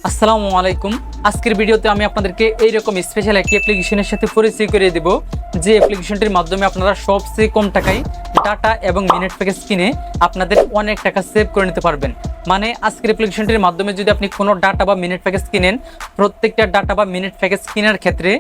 আসসালামু আলাইকুম। আজকের ভিডিওতে আমি আপনাদেরকে এইরকম স্পেশাল একটি অ্যাপ্লিকেশনের সাথে পরিচয় করিয়ে দেব, যে অ্যাপ্লিকেশনটির মাধ্যমে আপনারা সবচেয়ে কম টাকায় ডাটা এবং মিনিট প্যাকেজ কিনে আপনাদের অনেক টাকা সেভ করে নিতে পারবেন। মানে আজকের অ্যাপ্লিকেশনটির মাধ্যমে যদি আপনি কোনো ডাটা বা মিনিট প্যাকেজ কিনেন, প্রত্যেকটা ডাটা বা মিনিট প্যাকেজ কেনার ক্ষেত্রে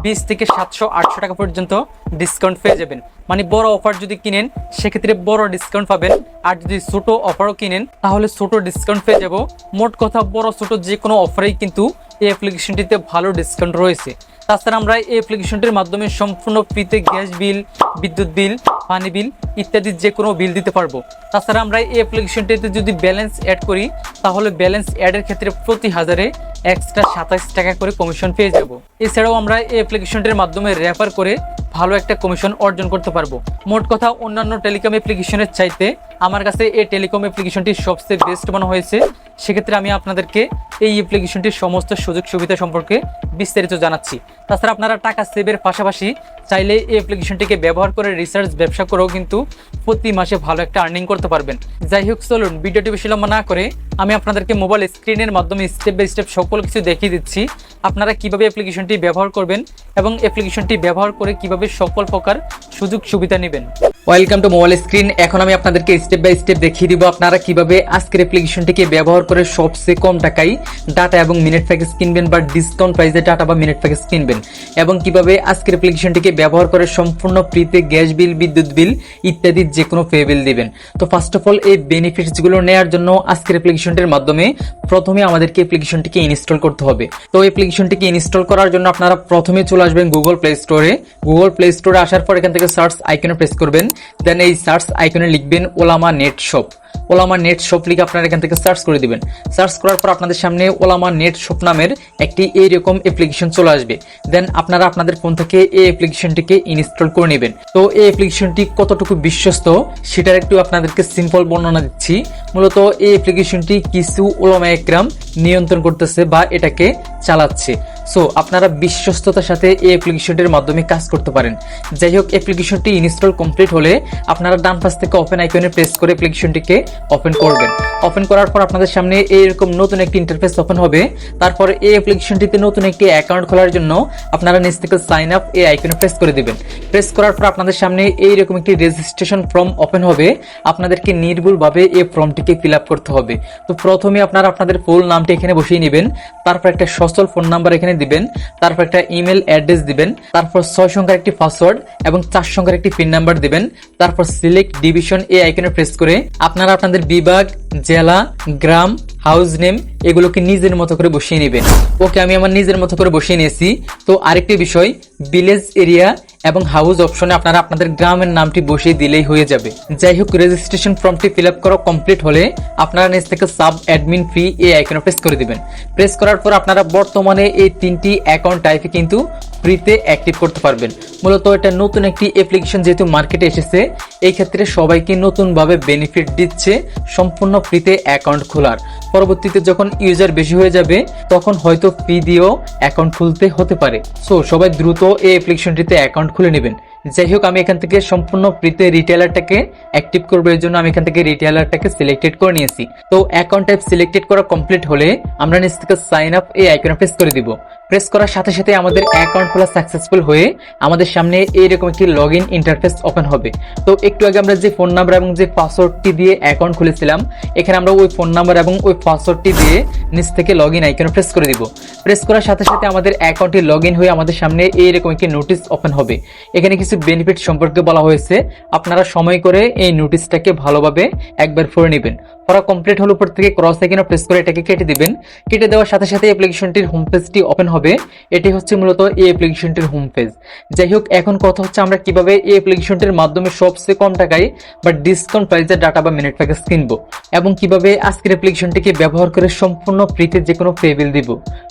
20 থেকে 700-800 টাকা পর্যন্ত ডিসকাউন্ট পেয়ে যাবেন। মানে বড় অফার যদি কিনেন সেক্ষেত্রে বড় ডিসকাউন্ট পাবেন, আর যদি ছোট অফারও কিনেন তাহলে ছোট ডিসকাউন্ট পেয়ে যাব। মোট কথা বড় ছোট যে কোনো অফারেই কিন্তু এই অ্যাপ্লিকেশনটিতে ভালো ডিসকাউন্ট রয়েছে। তাছাড়া আমরা এই অ্যাপ্লিকেশনটির মাধ্যমে সম্পূর্ণ ফ্রিতে গ্যাস বিল, বিদ্যুৎ বিল, পানি বিল ইত্যাদি যে কোনো বিল দিতে পারবো। তাছাড়া আমরা এই অ্যাপ্লিকেশনটিতে যদি ব্যালেন্স অ্যাড করি তাহলে ব্যালেন্স অ্যাডের ক্ষেত্রে প্রতি হাজারে এক্সট্রা 27 টাকা করে কমিশন পেয়ে যাব। এছাড়াও আমরা এই অ্যাপ্লিকেশনটির মাধ্যমে রেফার করে ভালো একটা কমিশন অর্জন করতে পারবো। মোট কথা অন্যান্য টেলিকম অ্যাপ্লিকেশনের চাইতে আমার কাছে এই টেলিকম অ্যাপ্লিকেশনটি সবচেয়ে বেস্ট মনে হয়েছে। সেক্ষেত্রে আমি আপনাদেরকে এই অ্যাপ্লিকেশনটির সমস্ত সুযোগ সুবিধা সম্পর্কে বিস্তারিত জানাচ্ছি। তাছাড়া আপনারা টাকা সেভের পাশাপাশি চাইলে এই অ্যাপ্লিকেশনটিকে ব্যবহার করে রিসার্চ ব্যবসা করেও কিন্তু প্রতি মাসে ভালো একটা আর্নিং করতে পারবেন। যাই হোক, চলুন ভিডিওটি বেশি লম্বা না করে আমি আপনাদেরকে মোবাইল স্ক্রিনের মাধ্যমে স্টেপ বাই স্টেপ সকল কিছু দেখিয়ে দিচ্ছি, আপনারা কিভাবে অ্যাপ্লিকেশনটি ব্যবহার করবেন এবং অ্যাপ্লিকেশনটি ব্যবহার করে কিভাবে সকল প্রকার সুযোগ সুবিধা নেবেন। Welcome to mobile screen. এখন আমি আপনাদেরকে স্টেপ বাই স্টেপ দেখিয়ে দিব আপনারা কিভাবে আজকের অ্যাপ্লিকেশনটিকে ব্যবহার করে সবচেয়ে কম টাকায় ডাটা এবং মিনিট প্যাকেজ কিনবেন বা ডিসকাউন্ট প্রাইসে ডাটা বা মিনিট প্যাকেজ কিনবেন, এবং কিভাবে আজকের অ্যাপ্লিকেশনটিকে ব্যবহার করে সম্পূর্ণ ফ্রিতে গ্যাস বিল, বিদ্যুৎ বিল ইত্যাদি যে কোনো পে বিল দিবেন। তো ফার্স্ট অফ অল এই বেনিফিটসগুলো নেওয়ার জন্য আজকের অ্যাপ্লিকেশনটির মাধ্যমে প্রথমে আমাদেরকে অ্যাপ্লিকেশনটিকে ইনস্টল করতে হবে। তো অ্যাপ্লিকেশনটিকে ইনস্টল করার জন্য আপনারা প্রথমে চলে আসবেন গুগল প্লে স্টোরে। গুগল প্লে স্টোরে আসার পর এখান থেকে সার্চ আইকনে প্রেস করবেন, দেন এই সার্চ আইকনে লিখবেন ওলামা নেট শপ। ওলামা নেট শপ লিখে আপনারা এখান থেকে সার্চ করে দিবেন। সার্চ করার পর আপনাদের সামনে ওলামা নেট শপ নামের একটি এইরকম অ্যাপ্লিকেশন চলে আসবে। দেন আপনারা আপনাদের ফোন থেকে এই অ্যাপ্লিকেশনটিকে ইনস্টল করে নেবেন। তো এই অ্যাপ্লিকেশনটি কতটুকু বিশ্বস্ত সেটার একটু আপনাদেরকে সিম্পল বর্ণনা দিচ্ছি। মূলত এই অ্যাপ্লিকেশনটি কিছু ওলামা একরাম নিয়ন্ত্রণ করতেছে বা এটাকে চালাচ্ছে। সো আপনারা বিশ্বস্ততার সাথে এই অ্যাপ্লিকেশনটির মাধ্যমে কাজ করতে পারেন। যাই হোক, অ্যাপ্লিকেশনটি ইনস্টল কমপ্লিট হলে আপনারা ডান পাশ থেকে ওপেন আইকনে প্রেস করে অ্যাপ্লিকেশনটিকে ওপেন করবেন। ওপেন করার পর আপনাদের সামনে এইরকম নতুন একটি ইন্টারফেস ওপেন হবে। তারপর এই অ্যাপ্লিকেশনটিতে নতুন একটি অ্যাকাউন্ট খোলার জন্য আপনারা নিচ থেকে সাইন আপ এই আইকনে প্রেস করে দিবেন। প্রেস করার পর আপনাদের সামনে এইরকম একটি রেজিস্ট্রেশন ফর্ম ওপেন হবে। আপনাদেরকে নির্ভুলভাবে এই ফর্মটিকে ফিল আপ করতে হবে। তো প্রথমে আপনারা আপনাদের ফুল নামটি এখানে বসিয়ে নেবেন, তারপর একটা সচল ফোন নাম্বার এখানে দিবেন, তারপর একটা ইমেল অ্যাড্রেস দিবেন, তারপর 6 সংখ্যার একটি পাসওয়ার্ড এবং 4 সংখ্যার একটি পিন নাম্বার দিবেন। তারপর সিলেক্ট ডিভিশন এই আইকনে প্রেস করে আপনারা আপনাদের বিভাগ, জেলা, গ্রাম, হাউস নেম এগুলোকে নিজের মতো করে বসিয়ে নেবেন। ওকে, আমি আমার নিজের মতো করে বসিয়ে নিয়েছি। তো আরেকটি বিষয়, ভিলেজ এরিয়া এবং হাউস অপশনে আপনারা আপনাদের গ্রামের নামটি বসিয়ে দিলেই হয়ে যাবে। যাই হোক, রেজিস্ট্রেশন ফর্মটি ফিল আপ করা কমপ্লিট হলে আপনারা নিচ থেকে সাব অ্যাডমিন ফ্রি এই আইকনে প্রেস করে দিবেন। প্রেস করার পর আপনারা বর্তমানে এই 3টি অ্যাকাউন্ট টাইপে কিন্তু ফ্রিতে অ্যাক্টিভ করতে পারবেন। মূলত এটা নতুন একটি অ্যাপ্লিকেশন যেহেতু মার্কেটে এসেছে, এই ক্ষেত্রে সবাইকে নতুনভাবে বেনিফিট দিচ্ছে সম্পূর্ণ ফ্রিতে অ্যাকাউন্ট খোলার। পরবর্তীতে যখন ইউজার বেশি হয়ে যাবে তখন হয়তো ফি দিয়েও অ্যাকাউন্ট খুলতে হতে পারে। সো সবাই দ্রুত এই অ্যাপ্লিকেশনটিতে অ্যাকাউন্ট খুলে নেবেন। যাই হোক, আমি এখান থেকে সম্পূর্ণ ফ্রিতে রিটেলারটাকে অ্যাক্টিভ করবো, এর জন্য আমি এখান থেকে রিটেলারটাকে সিলেক্টেড করে নিয়েছি। তো অ্যাকাউন্ট টাইপ সিলেক্টেড করা কমপ্লিট হলে আমরা নিচ থেকে সাইন আপ এই আইকনে প্রেস করে দিব। প্রেস করার সাথে সাথে আমাদের অ্যাকাউন্ট খোলা সাকসেসফুল হয়ে আমাদের সামনে এইরকম একটি লগ ইন ইন্টারফেস ওপেন হবে। তো একটু আগে আমরা যে ফোন নাম্বার এবং যে পাসওয়ার্ডটি দিয়ে অ্যাকাউন্ট খুলেছিলাম, এখানে আমরা ওই ফোন নাম্বার এবং ওই পাসওয়ার্ডটি দিয়ে নিচ থেকে লগ ইন আইকনে প্রেস করে দিব। প্রেস করার সাথে সাথে আমাদের অ্যাকাউন্টটি লগ ইন হয়ে আমাদের সামনে এইরকম একটি নোটিশ ওপেন হবে। এখানে কিছু বেনিফিট সম্পর্কে বলা হয়েছে, আপনারা সময় করে এই নোটিশটাকে ভালোভাবে একবার পড়ে নেবেন। পড়া কমপ্লিট হলে উপর থেকে ক্রস আইকনে প্রেস করে এটাকে কেটে দিবেন। কেটে দেওয়ার সাথে সাথে অ্যাপ্লিকেশনটির হোম পেজটি ওপেন হবে। এটি হচ্ছে মূলত এই অ্যাপ্লিকেশনটির হোম পেজ। যাই হোক, এখন কথা হচ্ছে আমরা কিভাবে এই অ্যাপ্লিকেশনটির মাধ্যমে সবচেয়ে কম টাকায় বা ডিসকাউন্ট প্রাইসে ডাটা বা মিনিট প্যাকেজ কিনবো, এবং কিভাবে আজকের অ্যাপ্লিকেশনটিকে ব্যবহার করে সম্পূর্ণ ফ্রিতে যে কোনো পে বিল দিব।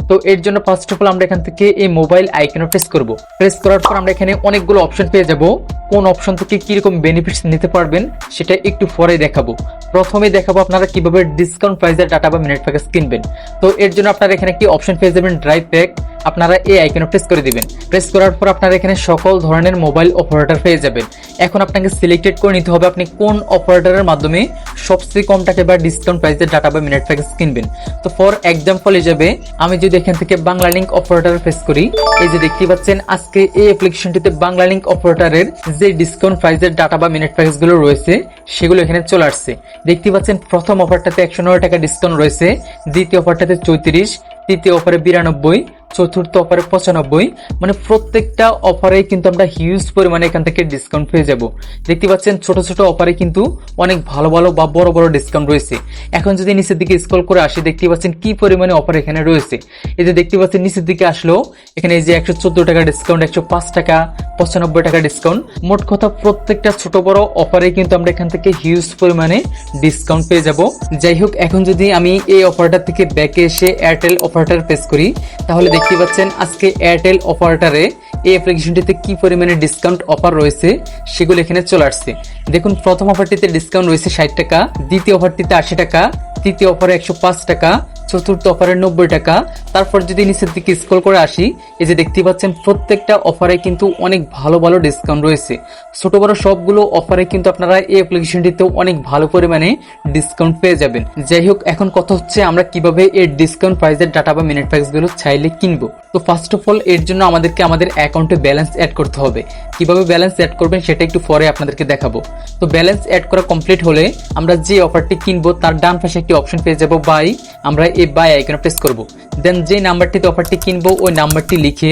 তো এর জন্য ফার্স্ট অফ অল আমরা এখান থেকে এই মোবাইল আইকনে প্রেস করব। প্রেস করার পর আমরা এখানে অনেকগুলো অপশন পেয়ে যাব। কোন অপশন থেকে কিরকম বেনিফিটস নিতে পারবেন সেটা একটু পরে দেখাবো। প্রথমে দেখাবো আপনারা কিভাবে ডিসকাউন্ট প্রাইসে ডাটা বা মিনিট প্যাকেজ কিনবেন। তো এর জন্য আপনারা এখানে একটি অপশন পেয়ে যাবেন ড্রাইভ প্যাক। আপনারা এই আইকনে প্রেস করে দিবেন। প্রেস করার পর আপনারা এখানে সকল ধরনের মোবাইল অপারেটর পেয়ে যাবেন। এখন আপনাকে সিলেক্টেড করে নিতে হবে আপনি কোন অপারেটরের মাধ্যমে সবচেয়ে কম টাকা বা ডিসকাউন্ট প্রাইসে ডাটা বা মিনিট প্যাকেজ কিনবেন। তো ফর এক্সাম্পল হিসেবে আমি যদি এখান থেকে বাংলা লিংক অপারেটর প্রেস করি, এই যে দেখতে পাচ্ছেন আজকে এই অ্যাপ্লিকেশনটিতে বাংলা লিংক অপারেটরের যে ডিসকাউন্ট প্রাইসের ডাটা বা মিনিট প্যাকেজ গুলো রয়েছে সেগুলো এখানে চলে আসছে। দেখতে পাচ্ছেন প্রথম অফারটাতে 109 টাকা ডিসকাউন্ট রয়েছে, দ্বিতীয় অফারটাতে 34, তৃতীয় অফারে 92, চতুর্থ অফারে 95। মানে প্রত্যেকটা অফারে কিন্তু আমরা হিউজ পরিমাণে এখান থেকে ডিসকাউন্ট পেয়ে যাব। দেখতে পাচ্ছেন ছোট ছোট অফারে কিন্তু অনেক ভালো ভালো বা বড় বড় ডিসকাউন্ট রয়েছে। এখন যদি নিচের দিকে স্ক্রল করে আসি, দেখতে পাচ্ছেন কি পরিমাণে অফার এখানে রয়েছে। এই যে দেখতে পাচ্ছেন নিচের দিকে আসলো এখানে এই যে 114 টাকা ডিসকাউন্ট, 105 টাকা, 95 টাকা ডিসকাউন্ট। মোট কথা প্রত্যেকটা ছোট বড় অফারে কিন্তু আমরা এখান থেকে হিউজ পরিমাণে ডিসকাউন্ট পেয়ে যাব। যাই হোক, এখন যদি আমি এই অফারটা থেকে ব্যাকে এসে এয়ারটেল অপারেটর প্রেস করি, তাহলে দেখতে পাচ্ছেন আজকে এয়ারটেল অপারেটরে এই অ্যাপ্লিকেশনটিতে কি পরিমাণে ডিসকাউন্ট অফার রয়েছে সেগুলো এখানে চলে আসছে। দেখুন প্রথম অফারটিতে ডিসকাউন্ট রয়েছে 60 টাকা, দ্বিতীয় অফারটিতে 80 টাকা, তৃতীয় অফারে 105 টাকা, চতুর্থ অফারে 90 টাকা। তারপর যদি নিচের দিকে স্ক্রল করে আসি, এই যে দেখতে পাচ্ছেন প্রত্যেকটা অফারে কিন্তু অনেক ভালো ভালো ডিসকাউন্ট রয়েছে। ছোট বড় সবগুলো অফারে কিন্তু আপনারা এই অ্যাপ্লিকেশনটিতে অনেক ভালো পরিমাণে ডিসকাউন্ট পেয়ে যাবেন। যাই হোক, এখন কথা হচ্ছে আমরা কিভাবে এই ডিসকাউন্ট প্রাইসের ডাটা বা মিনিট প্যাকেজ গুলো চাইলে কিনবো। তো ফার্স্ট অফ অল এর জন্য আমাদেরকে আমাদের অ্যাকাউন্টে ব্যালেন্স অ্যাড করতে হবে। কিভাবে ব্যালেন্স অ্যাড করবেন সেটা একটু পরে আপনাদেরকে দেখাবো। তো ব্যালেন্স অ্যাড করা কমপ্লিট হলে আমরা যে অফারটি কিনবো তার ডান পাশে একটি অপশন পেয়ে যাবো বাই। আমরা এই বাই আইকনে প্রেস করব। দেন যে নাম্বারটিতে অফারটি কিনবো ওই নাম্বারটি লিখে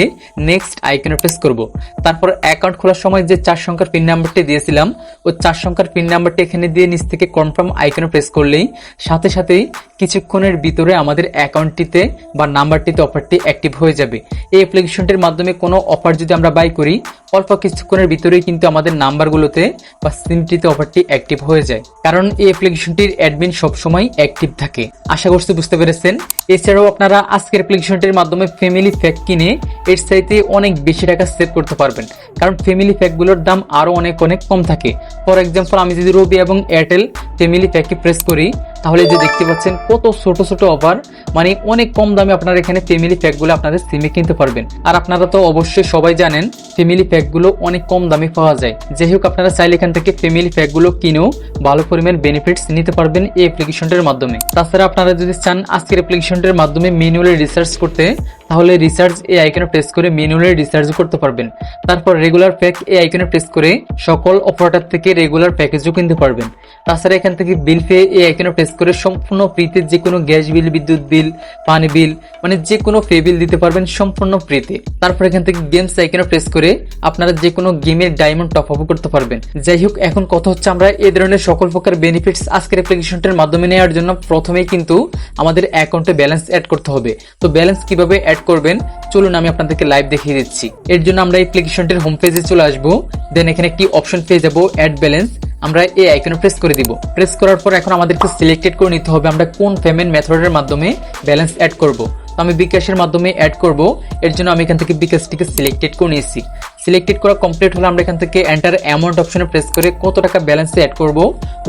নেক্সট আইকনে প্রেস করব। তারপর অ্যাকাউন্ট খোলার সময় যে 4 সংখ্যার পিন নাম্বারটি দিয়েছিলাম ওই 4 সংখ্যার পিন নাম্বারটি এখানে দিয়ে নিচ থেকে কনফার্ম আইকনে প্রেস করলেই সাথে সাথেই কিছুক্ষণের ভিতরে আমাদের অ্যাকাউন্টটিতে বা নাম্বারটিতে অফারটি অ্যাক্টিভ হয়ে যাবে। এই অ্যাপ্লিকেশনটির মাধ্যমে কোনো অফার যদি আমরা বাই করি অল্প কিছুক্ষণের ভিতরেই কিন্তু আমাদের নাম্বারগুলোতে বা সিমটিতে অফারটি অ্যাক্টিভ হয়ে যায়, কারণ এই অ্যাপ্লিকেশনটির অ্যাডমিন সবসময় অ্যাক্টিভ থাকে। আশা করছি বুঝতে পেরেছেন। এছাড়াও আপনারা আজকের অ্যাপ্লিকেশনটির মাধ্যমে ফ্যামিলি প্যাক কিনে এর চাইতে অনেক বেশি টাকা সেভ করতে পারবেন, কারণ ফ্যামিলি প্যাকগুলোর দাম আরো অনেক অনেক কম থাকে। ফর এক্সাম্পল আমি যদি রবি এবং এয়ারটেল ফ্যামিলি প্যাকে প্রেস করি, তাহলে যে দেখতে পাচ্ছেন কত ছোট ছোট অফার, মানে অনেক কম দামে আপনারা এখানে ফ্যামিলি প্যাকগুলো আপনাদের সিমে কিনতে পারবেন। আর আপনারা তো অবশ্যই সবাই জানেন ফ্যামিলি প্যাকগুলো অনেক কম দামে পাওয়া যায়। যাই হোক, আপনারা চাইলে এখান থেকে ফ্যামিলি প্যাকগুলো কিনেও ভালো পরিমাণ বেনিফিটস নিতে পারবেন এই অ্যাপ্লিকেশনটির মাধ্যমে। তাছাড়া আপনারা যদি চান আজকের অ্যাপ্লিকেশনটির মাধ্যমে ম্যানুয়ালি রিসার্চ করতে, তাহলে রিসার্চ এই আইকনে প্রেস করে ম্যানুয়ালি রিসার্চ করতে পারবেন। তারপর রেগুলার প্যাক এই আইকনে প্রেস করে সকল অপারেটর থেকে রেগুলার প্যাকেজও কিনতে পারবেন। তাছাড়া এখান থেকে বিল পে এই আইকনে প্রেস করে সম্পূর্ণ ফ্রিতে যে কোনো গ্যাস বিল, বিদ্যুৎ বিল, পানি বিল, মানে যে কোনো পে বিল দিতে পারবেন সম্পূর্ণ ফ্রিতে। তারপর এখান থেকে গেমস আইকনে প্রেস করে আপনারা যে কোনো গেমের ডায়মন্ড টপ আপ করতে পারবেন। যাই হোক, এখন কথা হচ্ছে আমরা এই ধরনের সকল প্রকার বেনিফিটস আজকের অ্যাপ্লিকেশনটির মাধ্যমে নেওয়ার জন্য প্রথমেই কিন্তু আমাদের অ্যাকাউন্টে ব্যালেন্স অ্যাড করতে হবে। তো ব্যালেন্স কিভাবে অ্যাড করবেন চলুন আমি আপনাদেরকে লাইভ দেখিয়ে দিচ্ছি। এর জন্য আমরা অ্যাপ্লিকেশনটির হোম পেজে চলে আসবো। দেন এখানে একটি অপশন পেয়ে যাবো অ্যাড ব্যালেন্স। আমরা এই আইকনে প্রেস করে দিব। প্রেস করার পর এখন আমাদেরকে সিলেক্টেড করে নিতে হবে আমরা কোন পেমেন্ট মেথডের মাধ্যমে ব্যালেন্স অ্যাড করব। তো আমি বিকাশের মাধ্যমে অ্যাড করব। এর জন্য আমি এখান থেকে বিকাশটিকে সিলেক্টেড করে নিয়েছি। সিলেক্টেড করা কমপ্লিট হলে আমরা এখান থেকে এন্টার অ্যামাউন্ট অপশনে প্রেস করে কত টাকা ব্যালেন্সে অ্যাড করব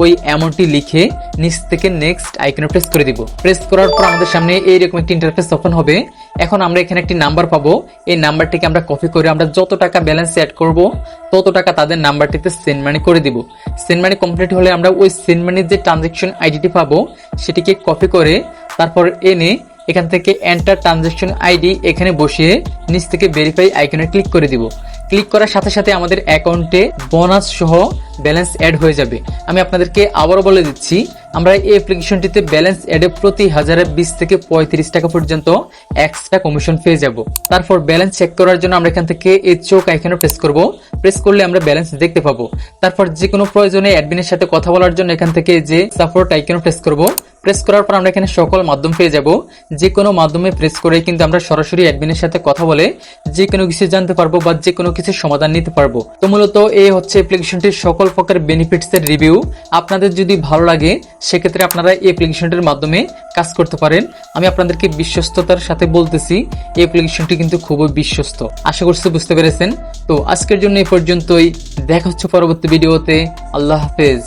ওই অ্যামাউন্টটি লিখে নিচ থেকে নেক্সট আইকনে প্রেস করে দিব। প্রেস করার পর আমাদের সামনে এইরকম একটি ইন্টারফেস ওপেন হবে। এখন আমরা এখানে একটি নাম্বার পাবো। এই নাম্বারটিকে আমরা কপি করে আমরা যত টাকা ব্যালেন্সে অ্যাড করব তত টাকা তাদের নাম্বারটিতে সেন্ড মানি করে দিব। সেন্ড মানি কমপ্লিট হলে আমরা ওই সেন্ড মানির যে ট্রানজাকশন আইডিটি পাবো সেটিকে কপি করে তারপর এনে এখান থেকে এন্টার ট্রানজাকশন আইডি এখানে বসিয়ে নিচ থেকে ভেরিফাই আইকনে ক্লিক করে দিব। ক্লিক করার সাথে সাথে আমাদের অ্যাকাউন্টে বোনাস সহ ব্যালেন্স অ্যাড হয়ে যাবে। আমি আপনাদেরকে আবারও বলে দিচ্ছি, আমরা এই অ্যাপ্লিকেশনটিতে ব্যালেন্স অ্যাডে প্রতি 20 থেকে 35 টাকা পর্যন্ত এক্সট্রা কমিশন পেয়ে যাব। তারপর ব্যালেন্স চেক করার জন্য আমরা এখান থেকে এই চোখ আইকনে প্রেস করব। প্রেস করলে আমরা ব্যালেন্স দেখতে পাবো। তারপর যে কোনো প্রয়োজনে অ্যাডমিনের সাথে কথা বলার জন্য এখান থেকে যে সাপোর্ট আইকনে প্রেস করব। প্রেস করার পর আমরা এখানে সকল মাধ্যম পেয়ে যাব। যে কোনো মাধ্যমে প্রেস করে কিন্তু আমরা সরাসরি অ্যাডমিনের সাথে কথা বলে যে কোনো কিছু জানতে পারবো বা যে কোনো কিছু সমাধান নিতে পারবো। তো মূলত এই হচ্ছে অ্যাপ্লিকেশনটির সকল প্রকার বেনিফিটস এর রিভিউ। আপনাদের যদি ভালো লাগে সেক্ষেত্রে আপনারা এই অ্যাপ্লিকেশনটির মাধ্যমে কাজ করতে পারেন। আমি আপনাদেরকে বিশ্বস্ততার সাথে বলতেছি এই অ্যাপ্লিকেশনটি কিন্তু খুবই বিশ্বস্ত। আশা করছি বুঝতে পেরেছেন। তো আজকের জন্য এই পর্যন্তই, দেখা হচ্ছে পরবর্তী ভিডিওতে। আল্লাহ হাফেজ।